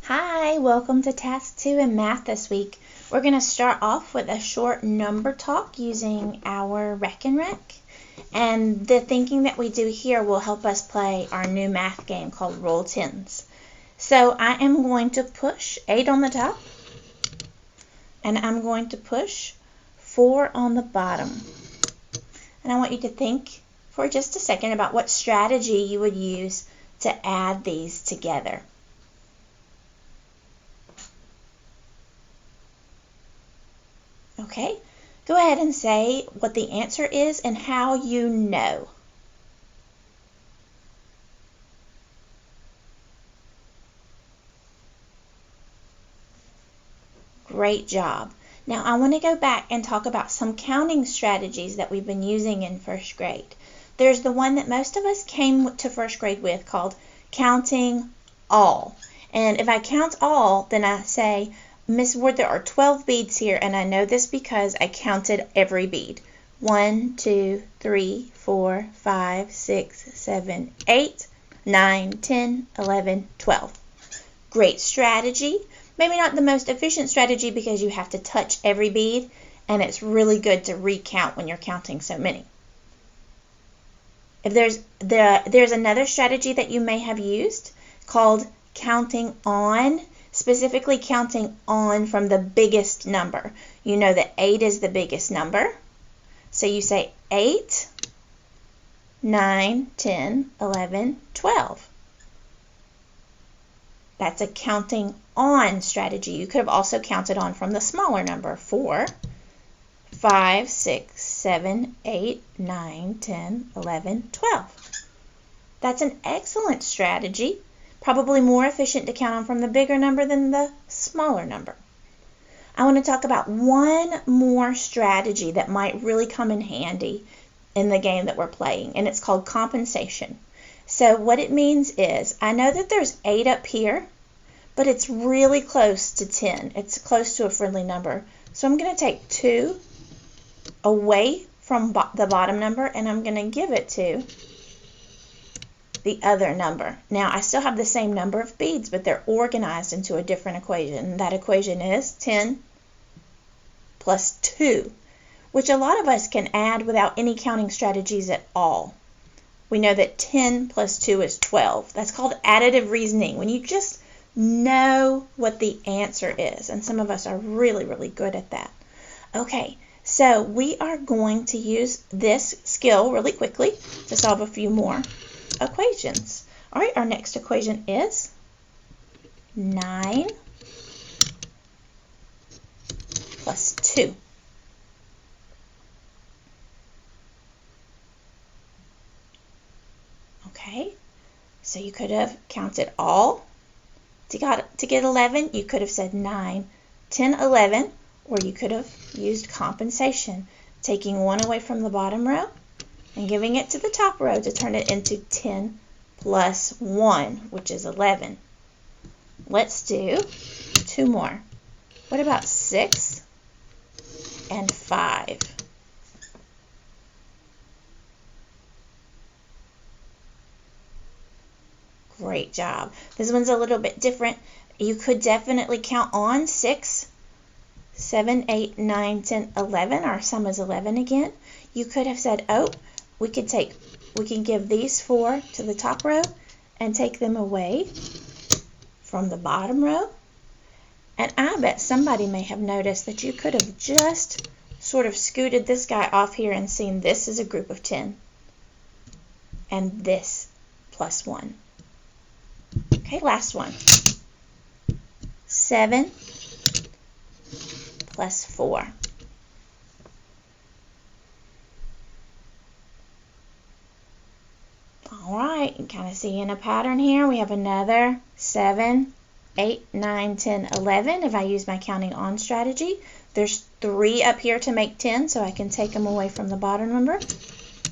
Hi, welcome to Task 2 in Math this week. We're going to start off with a short number talk using our Reckon Rec. And the thinking that we do here will help us play our new math game called Roll Tens. So I am going to push 8 on the top, and I'm going to push 4 on the bottom. And I want you to think for just a second about what strategy you would use to add these together. Okay, go ahead and say what the answer is and how you know. Great job. Now I want to go back and talk about some counting strategies that we've been using in first grade. There's the one that most of us came to first grade with called counting all. And if I count all, then I say, Miss Ward, there are 12 beads here, and I know this because I counted every bead. 1, 2, 3, 4, 5, 6, 7, 8, 9, 10, 11, 12. Great strategy. Maybe not the most efficient strategy because you have to touch every bead, and it's really good to recount when you're counting so many. If there's another strategy that you may have used called counting on, specifically counting on from the biggest number. You know that 8 is the biggest number. So you say 8, 9, 10, 11, 12. That's a counting on strategy. You could have also counted on from the smaller number. 4, 5, 6, 7, 8, 9, 10, 11, 12. That's an excellent strategy. Probably more efficient to count on from the bigger number than the smaller number. I want to talk about one more strategy that might really come in handy in the game that we're playing, and it's called compensation. So what it means is, I know that there's 8 up here, but it's really close to 10. It's close to a friendly number. So I'm going to take 2 away from the bottom number, and I'm going to give it to the other number. Now, I still have the same number of beads, but they're organized into a different equation. That equation is 10 plus 2, which a lot of us can add without any counting strategies at all. We know that 10 plus 2 is 12. That's called additive reasoning, when you just know what the answer is. And some of us are really, really good at that. Okay, so we are going to use this skill really quickly to solve a few more equations. All right, our next equation is 9 plus 2. Okay, so you could have counted all. To get 11, you could have said 9, 10, 11, or you could have used compensation, taking 1 away from the bottom row and giving it to the top row to turn it into 10 plus 1, which is 11. Let's do 2 more. What about 6 and 5? Great job. This one's a little bit different. You could definitely count on 6, 7, 8, 9, 10, 11. Our sum is 11 again. You could have said, oh, we can give these 4 to the top row and take them away from the bottom row. And I bet somebody may have noticed that you could have just sort of scooted this guy off here and seen this is a group of 10 and this plus 1. Okay, last one. 7 plus 4. All right, you kind of see in a pattern here. We have another 7, 8, 9, 10, 11. If I use my counting on strategy, there's 3 up here to make 10, so I can take them away from the bottom number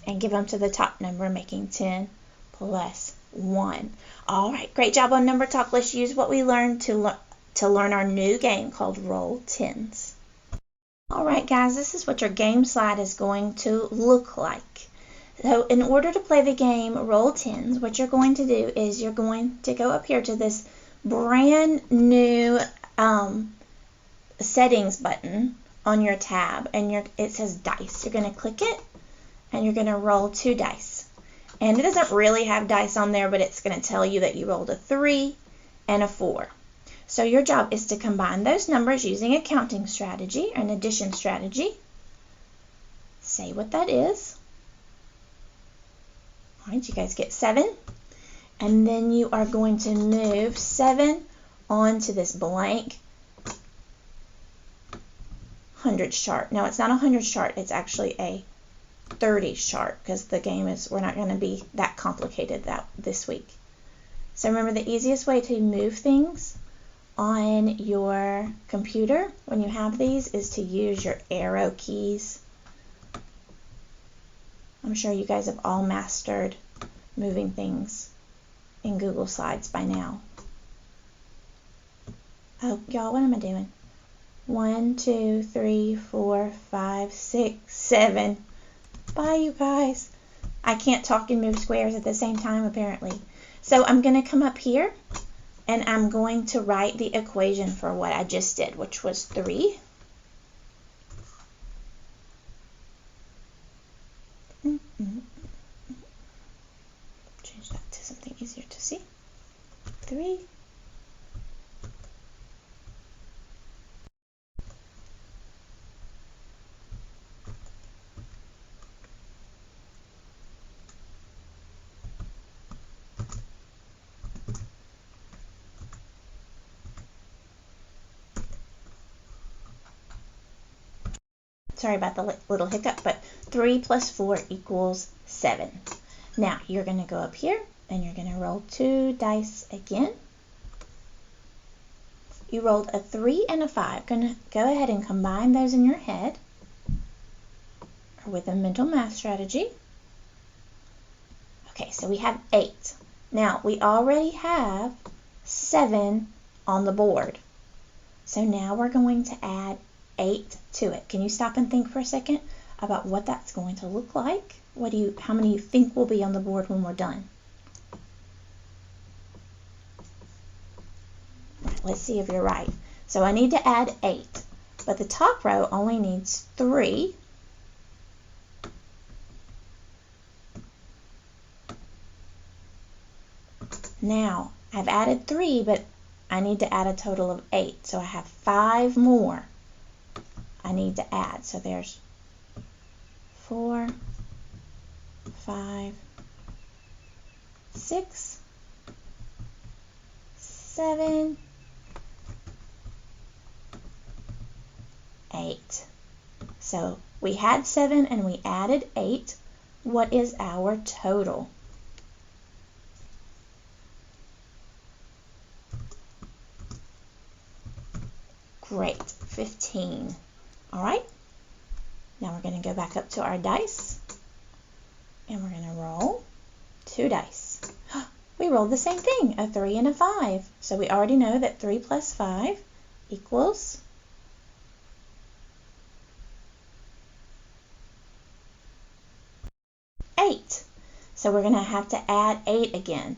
and give them to the top number, making 10 plus 1. All right, great job on number talk. Let's use what we learned to learn our new game called Roll Tens. All right, guys, this is what your game slide is going to look like. So in order to play the game Roll Tens, what you're going to do is you're going to go up here to this brand new settings button on your tab, and it says dice. You're going to click it, and you're going to roll 2 dice. And it doesn't really have dice on there, but it's going to tell you that you rolled a 3 and a 4. So your job is to combine those numbers using a counting strategy or an addition strategy. Say what that is. All right, you guys get 7. And then you are going to move 7 onto this blank hundreds chart. Now, it's not a hundreds chart. It's actually a 30s chart, because the game is, we're not going to be that complicated this week. So remember, the easiest way to move things on your computer when you have these is to use your arrow keys. I'm sure you guys have all mastered moving things in Google Slides by now. Oh, y'all, what am I doing? 1, 2, 3, 4, 5, 6, 7. Bye, you guys. I can't talk and move squares at the same time, apparently. So I'm going to come up here, and I'm going to write the equation for what I just did, which was 3. Change that to something easier to see. 3. Sorry about the little hiccup, but 3 plus 4 equals 7. Now, you're going to go up here, and you're going to roll 2 dice again. You rolled a 3 and a 5. Going to go ahead and combine those in your head, or with a mental math strategy. Okay, so we have 8. Now, we already have 7 on the board. So now we're going to add 8 to it. Can you stop and think for a second about what that's going to look like? How many you think will be on the board when we're done? Right, let's see if you're right. So I need to add 8, but the top row only needs 3. Now, I've added 3, but I need to add a total of 8. So I have 5 more I need to add. So there's 4, 5, 6, 7, 8. So we had 7 and we added 8. What is our total? Great, 15. All right, now we're going to go back up to our dice, and we're going to roll 2 dice. We rolled the same thing, a 3 and a 5. So we already know that 3 plus 5 equals 8. So we're going to have to add 8 again.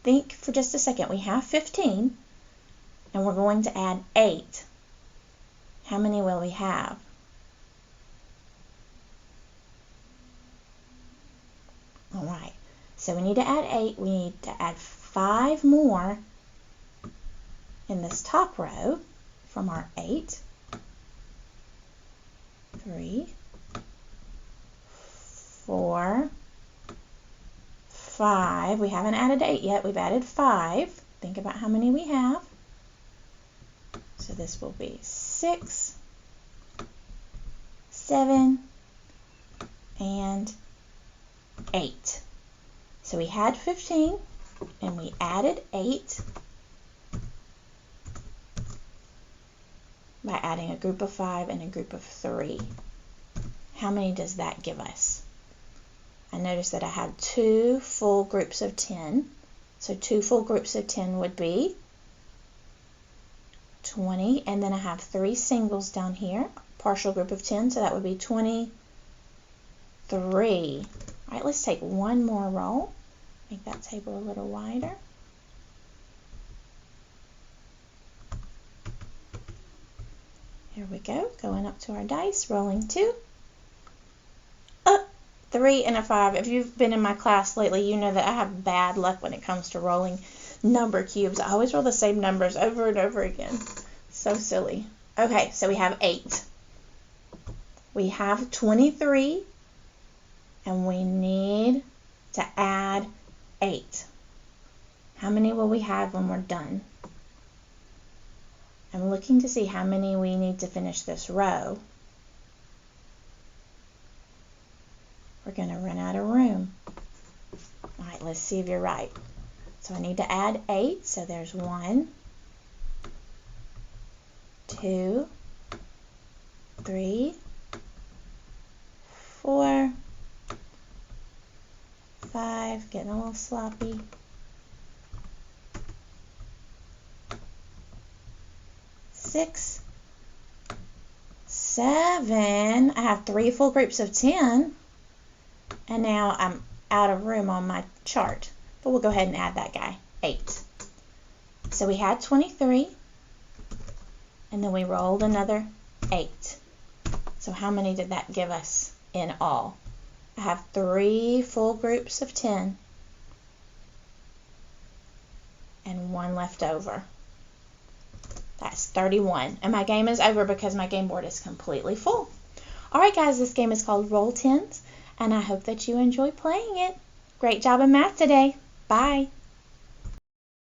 Think for just a second. We have 15, and we're going to add 8. How many will we have? All right, so we need to add 8. We need to add 5 more in this top row from our 8. 3, 4, 5. We haven't added 8 yet. We've added 5. Think about how many we have. So this will be 6, 7, and 8. So we had 15 and we added 8 by adding a group of 5 and a group of 3. How many does that give us? I noticed that I had 2 full groups of 10. So 2 full groups of 10 would be 20, and then I have 3 singles down here, partial group of 10, so that would be 23. All right, let's take one more roll. Make that table a little wider. Here we go, going up to our dice, rolling 2. 3 and a 5. If you've been in my class lately, you know that I have bad luck when it comes to rolling number cubes. I always roll the same numbers over and over again. So silly. Okay, so we have 8. We have 23, and we need to add 8. How many will we have when we're done? I'm looking to see how many we need to finish this row. We're going to run out of room. All right, let's see if you're right. So I need to add 8. So there's 1, 2, 3, 4, 5, getting a little sloppy. 6, 7. I have 3 full groups of 10. And now I'm out of room on my chart. But we'll go ahead and add that guy. 8. So we had 23. And then we rolled another 8. So how many did that give us in all? I have 3 full groups of 10. And 1 left over. That's 31. And my game is over because my game board is completely full. Alright guys, this game is called Roll Tens. And I hope that you enjoy playing it. Great job in math today. Bye.